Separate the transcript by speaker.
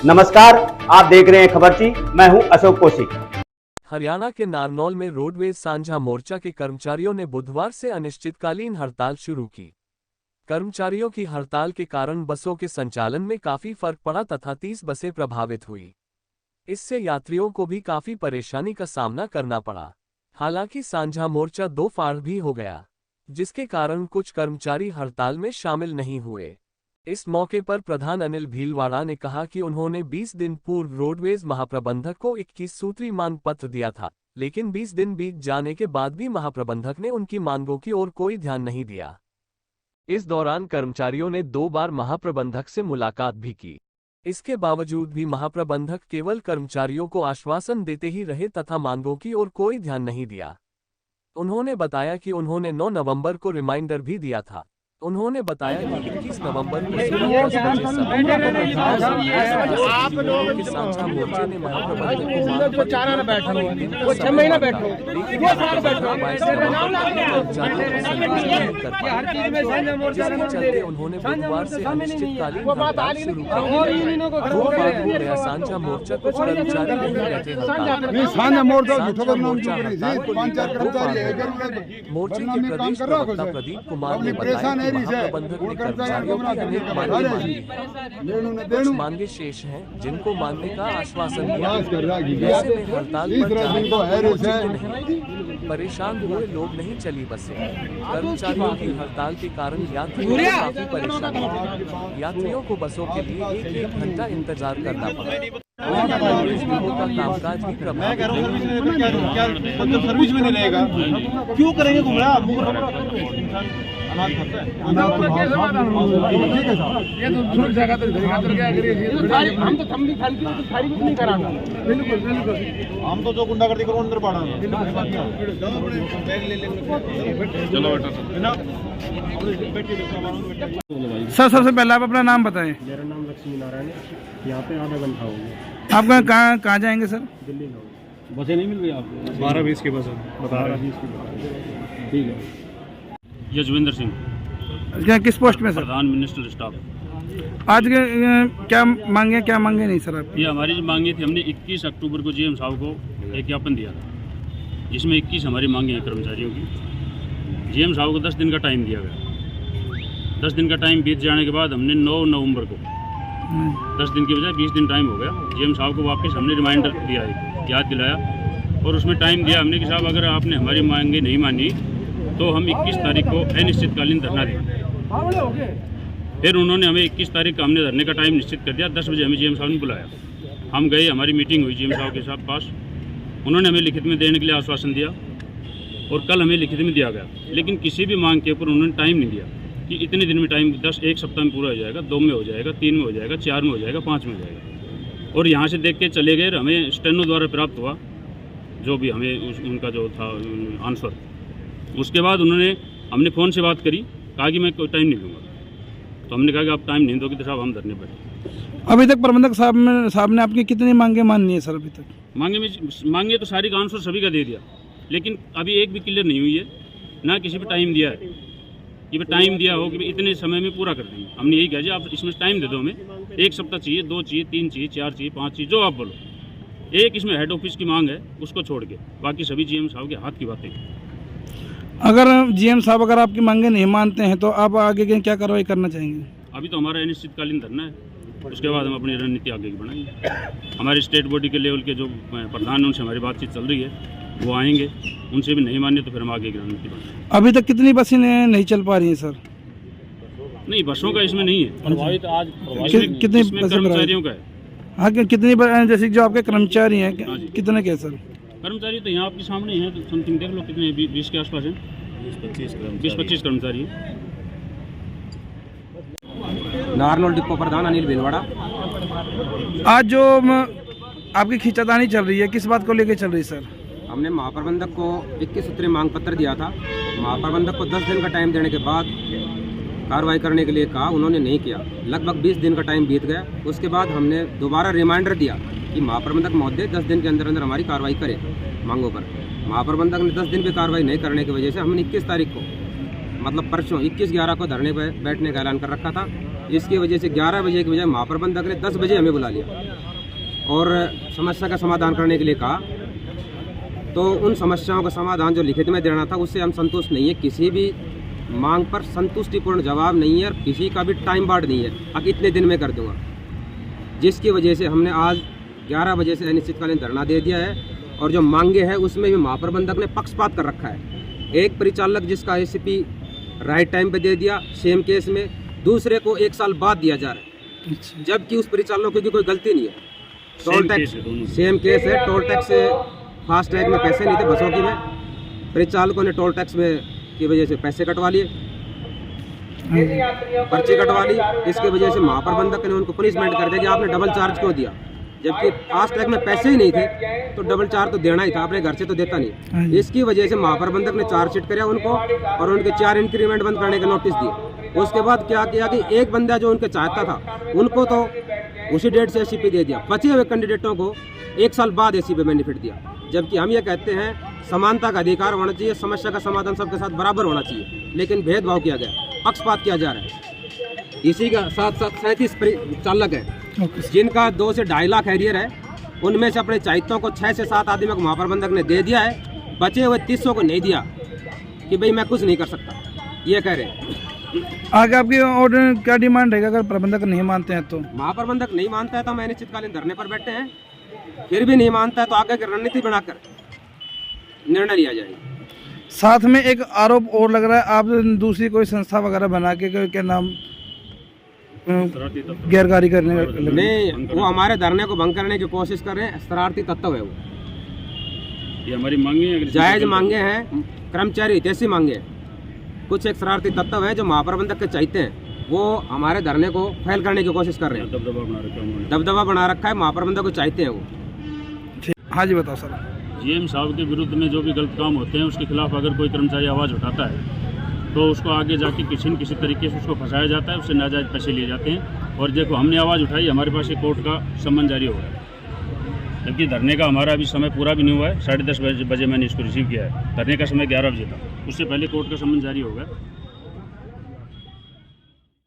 Speaker 1: नमस्कार, आप देख रहे हैं खबरची। मैं हूं अशोक कौशिक।
Speaker 2: हरियाणा के नारनौल में रोडवेज साझा मोर्चा के कर्मचारियों ने बुधवार से अनिश्चितकालीन हड़ताल शुरू की। कर्मचारियों की हड़ताल के कारण बसों के संचालन में काफी फर्क पड़ा तथा 30 बसें प्रभावित हुई। इससे यात्रियों को भी काफी परेशानी का सामना करना पड़ा। हालांकि साझा मोर्चा 2 फाड़ भी हो गया, जिसके कारण कुछ कर्मचारी हड़ताल में शामिल नहीं हुए। इस मौके पर प्रधान अनिल भीलवाड़ा ने कहा कि उन्होंने 20 दिन पूर्व रोडवेज महाप्रबंधक को 21 सूत्री मांग पत्र दिया था, लेकिन 20 दिन बीत जाने के बाद भी महाप्रबंधक ने उनकी मांगों की ओर कोई ध्यान नहीं दिया। इस दौरान कर्मचारियों ने 2 बार महाप्रबंधक से मुलाकात भी की। इसके बावजूद भी महाप्रबंधक केवल कर्मचारियों को आश्वासन देते ही रहे तथा मांगों की ओर कोई ध्यान नहीं दिया। उन्होंने बताया कि उन्होंने 9 नवंबर को रिमाइंडर भी दिया था। उन्होंने बताया कि 21 नवंबर को साझा मोर्चे ने महाप्रबंधक को चलते उन्होंने बुधवार से अनिश्चितकालीन हड़ताल शुरू की। साझा मोर्चा कुछ कर्मचारी नहीं रहते मोर्चे के प्रदेश प्रवक्ता प्रदीप कुमार ने बताया महाप्रबंधक ने कर्मचारियों की अनेक मांगे मांगी हैं। कुछ मांगे शेष हैं जिनको मांगने का आश्वासन दिया। ऐसे में हड़ताल पर जाने को परेशान हुए लोग नहीं चली बसें। कर्मचारियों की हड़ताल के कारण यात्रियों को काफी परेशानी हुई। यात्रियों को बसों के लिए 1-1 घंटा इंतजार करना पड़ा। कामकाज भी प्रभावित
Speaker 3: कुछ भी नहीं लेगा, क्यों करेंगे गुमराह? हम तो जो गुंडागर्दी करो अंदर पड़ा
Speaker 4: सर, सबसे पहले आप अपना नाम बताएं।
Speaker 5: मेरा नाम लक्ष्मी नारायण है। यहाँ पे आधा घंटा हो गया।
Speaker 4: आप कहाँ जाएंगे सर?
Speaker 5: दिल्ली जाऊँगा।
Speaker 3: बसें नहीं मिल रही आपको? 12-20 की बस बता रहे हैं। ठीक है।
Speaker 6: यशविंदर सिंह,
Speaker 4: क्या किस पोस्ट में सर?
Speaker 6: प्रधान मिनिस्टर स्टाफ।
Speaker 4: आज के क्या मांगे नहीं सर आप?
Speaker 6: ये हमारी जो मांगी थी, हमने 21 अक्टूबर को जीएम साहब को एक ज्ञापन दिया था, जिसमें 21 हमारी मांगे हैं कर्मचारियों की। जीएम साहब को 10 दिन का टाइम दिया गया। 10 दिन का टाइम बीत जाने के बाद हमने 9 नवंबर को 10 दिन की बजाय 20 दिन टाइम हो गया। जीएम साहब को वापस हमने रिमाइंडर दिया, याद दिलाया और उसमें टाइम दिया हमने कि साहब अगर आपने हमारी मांगे नहीं मानी तो हम 21 तारीख को अनिश्चितकालीन धरना देंगे। फिर उन्होंने हमें 21 तारीख का हमने धरने का टाइम निश्चित कर दिया। 10 बजे हमें जीएम साहब ने बुलाया। हम गए, हमारी मीटिंग हुई जीएम साहब के साथ पास। उन्होंने हमें लिखित में देने के लिए आश्वासन दिया और कल हमें लिखित में दिया गया, लेकिन किसी भी मांग के ऊपर उन्होंने टाइम नहीं दिया कि इतने दिन में टाइम 1 सप्ताह में पूरा हो जाएगा, 2 में हो जाएगा, 3 में हो जाएगा, 4 में हो जाएगा, 5 में हो जाएगा। और यहाँ से देख के चले गए। हमें स्टेनो द्वारा प्राप्त हुआ जो भी हमें उनका जो था आंसर। उसके बाद हमने फ़ोन से बात करी, कहा कि मैं कोई टाइम नहीं दूंगा। तो हमने कहा कि आप टाइम नहीं दोगे तो साहब हम धरने पर।
Speaker 4: अभी तक प्रबंधक साहब ने आपकी कितनी मांगे माननी है सर? अभी तक
Speaker 6: मांगे तो सारी का आंसर सभी का दे दिया, लेकिन अभी एक भी क्लियर नहीं हुई है, ना किसी पे टाइम दिया है कि टाइम दिया हो कि इतने समय में पूरा कर देंगे। हमने यही कहा जी आप इसमें टाइम दे दो, हमें 1 सप्ताह चाहिए, 2 चाहिए, 3 चाहिए, 4 चाहिए, 5 चाहिए, जो आप बोलो। एक इसमें हेड ऑफिस की मांग है, उसको छोड़ के बाकी सभी जीएम साहब के हाथ की बातें।
Speaker 4: अगर जीएम साहब अगर आपकी मांगे नहीं मानते हैं तो आप आगे क्या कार्रवाई करना चाहेंगे?
Speaker 6: अभी तो हमारा अनिश्चितकालीन धरना है, उसके बाद हम अपनी रणनीति आगे की बढ़ाएंगे। हमारे स्टेट बॉडी के लेवल के जो प्रधान हैं उनसे हमारी बातचीत चल रही है, वो आएंगे। उनसे भी नहीं माने तो फिर हम आगे की रणनीति बढ़ाएंगे।
Speaker 4: अभी तक कितनी बसें नहीं चल पा रही हैं सर?
Speaker 6: नहीं, बसों का इसमें नहीं है,
Speaker 4: कितनी
Speaker 6: कर्मचारियों का है।
Speaker 4: हाँ, कितनी जैसे जो आपके कर्मचारी हैं कितने के सर?
Speaker 6: कर्मचारी तो यहाँ आपके सामने ही है, तो समथिंग देख लो कितने, 20 के आसपास हैं, 20-25 कर्मचारी हैं।
Speaker 7: नारनौल डिपो प्रधान अनिल भीलवाड़ा।
Speaker 4: आज जो आपकी खींचातानी चल रही है, किस बात को लेकर चल रही है सर?
Speaker 7: हमने महाप्रबंधक को 21 सूत्री मांग पत्र दिया था। महाप्रबंधक को 10 दिन का टाइम देने के बाद कार्रवाई करने के लिए कहा, उन्होंने नहीं किया। लगभग 20 दिन का टाइम बीत गया। उसके बाद हमने दोबारा रिमाइंडर दिया कि महाप्रबंधक महोदय 10 दिन के अंदर अंदर हमारी कार्रवाई करें मांगों पर। महाप्रबंधक ने 10 दिन भी कार्रवाई नहीं करने की वजह से हमने 21 तारीख को मतलब परसों 21/11 को धरने पर बैठने का ऐलान कर रखा था। इसकी वजह से 11 बजे की बजाय महाप्रबंधक ने 10 बजे हमें बुला लिया और समस्या का समाधान करने के लिए कहा। तो उन समस्याओं का समाधान जो लिखित में देना था उससे हम संतुष्ट नहीं है। किसी भी मांग पर संतुष्टिपूर्ण जवाब नहीं है और किसी का भी टाइम बार्ड नहीं है, अब इतने दिन में कर दूंगा, जिसकी वजह से हमने आज 11 बजे से अनिश्चितकालीन धरना दे दिया है। और जो मांगे हैं उसमें भी महाप्रबंधक ने पक्षपात कर रखा है। एक परिचालक जिसका एसीपी राइट टाइम पे दे दिया सेम केस में, दूसरे को 1 साल बाद दिया जा रहा है, जबकि उस परिचालक की कोई गलती नहीं है। टोल टैक्स सेम केस है, टोल टैक्स से फास्ट टैग में पैसे नहीं थे बसों की में, परिचालकों ने टोल टैक्स में की वजह से पैसे कटवा लिए, पर्ची कटवा ली। इसकी वजह से महाप्रबंधक ने उनको पनिशमेंट कर दिया कि आपने डबल चार्ज क्यों दिया, जबकि फास्ट टैग में पैसे ही नहीं थे तो डबल चार्ज तो देना ही था, अपने घर से तो देता नहीं। इसकी वजह से महाप्रबंधक ने चार्जशीट कराया उनको और उनके 4 इंक्रीमेंट बंद करने के नोटिस दिए। उसके बाद क्या किया कि एक बंदा जो उनके चाहता था उनको तो उसी डेट से एसीपी दे दिया, बचे हुए कैंडिडेटों को 1 साल बाद एसीपी बेनिफिट दिया। जबकि हम ये कहते हैं समानता का अधिकार होना चाहिए, समस्या का समाधान सबके साथ बराबर होना चाहिए, लेकिन भेदभाव किया गया, पक्षपात किया जा रहा है। इसी का साथ साथ 37 चालक है जिनका 2 से 2.5 लाख एरियर है, उनमें से अपने चाहतों को 6 से 7 आदमी को महाप्रबंधक ने दे दिया है, बचे हुए 300 को नहीं दिया कि भाई मैं कुछ नहीं कर सकता, ये कह रहे हैं।
Speaker 4: आगे आपकी ऑर्डर क्या डिमांड रहेगा अगर प्रबंधक नहीं मानते हैं तो?
Speaker 7: महाप्रबंधक नहीं मानता है तो हम अनिश्चितकालीन धरने पर बैठे हैं, फिर भी नहीं मानता है तो आगे की रणनीति बनाकर निर्णय लिया जाएगा।
Speaker 4: साथ में एक आरोप और लग रहा है, आप दूसरी कोई संस्था वगैरह बना के क्या नाम गैरकारी करने का?
Speaker 7: नहीं, वो हमारे धरने को भंग करने की कोशिश कर रहे हैं, शरारती तत्व है वो।
Speaker 6: ये हमारी मांगे हैं,
Speaker 7: जायज मांगे हैं, कर्मचारी हितैषी मांगे हैं। कुछ एक शरारती तत्व है जो महाप्रबंधक के चाहते हैं, वो हमारे धरने को फेल करने की कोशिश कर रहे हैं, दबदबा बना रखा है, महाप्रबंधक को चाहते हैं वो।
Speaker 4: हाँ जी बताओ सर।
Speaker 6: जीएम साहब के विरुद्ध में जो भी गलत काम होते हैं उसके खिलाफ अगर कोई कर्मचारी आवाज़ उठाता है तो उसको आगे जाके किसी न किसी तरीके से उसको फंसाया जाता है, उससे नाजायज पैसे लिए जाते हैं। और देखो हमने आवाज़ उठाई, हमारे पास एक कोर्ट का सम्मन जारी हो गया, जबकि धरने का हमारा अभी समय पूरा भी नहीं हुआ है। 10:30 बजे मैंने इसको रिसीव किया है, धरने का समय 11 बजे था, उससे पहले कोर्ट का सम्मन जारी हो गया।